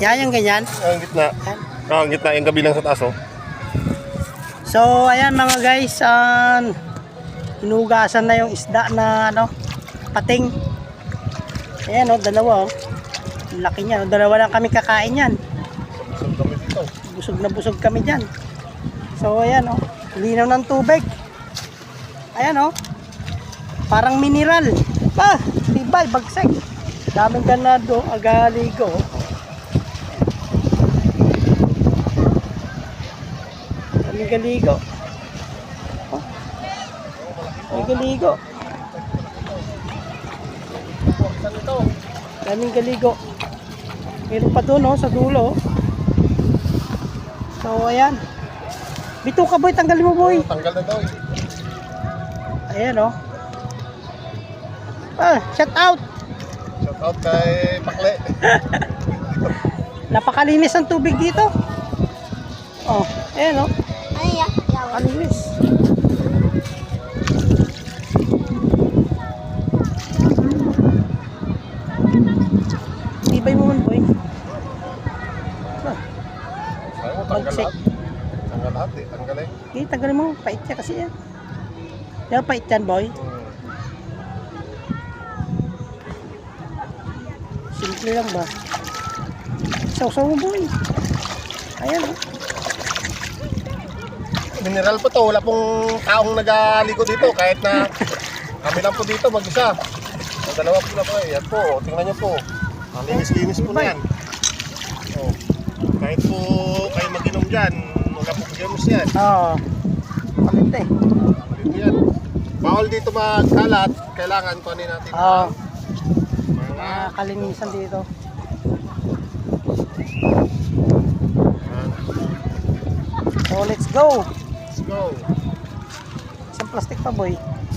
Yan yung ganyan. Ang gitna. Ang gitna yung kabilang sa taas, oh. So, ayan mga guys, hinugasan na yung isda na ano, pating. Ayan o, dalawa o. Laki niya, dalawa lang kami kakain yan. Busog kami dito. Busog na busog kami dyan. So, ayan o, linaw ng tubig. Ayan o, parang mineral. Tibay, bagsik. Daming ganado, agaligo. Daming galigo. Oh. Daming galigo. Daming galigo. Meron pa doon, oh, sa dulo. So, ayan. Bito ka, boy. Tanggalin mo, boy. Tanggal na daw, eh. Ayan, oh. Shout out. Shout out kay Pakle. Napakalinis ang tubig dito. Oh, ayan, oh. Ay, Kalinis. Tibay mo man, boy. Sabi mo, tanggal Bagsik. lahat. Tanggal lahat, eh. Tanggal, eh. Okay, tanggalin mo. Pait siya kasi yan. Di ba pait yan, boy? Simple lang ba? Sausaw mo, boy. Ayan, oh. Mineral po to. Wala pong taong nagaligo dito. Kahit na kami lang po dito, mag-isa. Ang dalawa po na po, eh. Yan po, oh. Tingnan nyo po. Ang linis-linis po na yan. Oh. Kahit po kayo mag-inom dyan, wala po germs yan. Oo. Palit eh. Dito yan. Bawal dito magkalat. Kailangan kunin natin. Oo. Mga Kalinisan dito. So, let's go. let's go. Isang plastic pa, boy.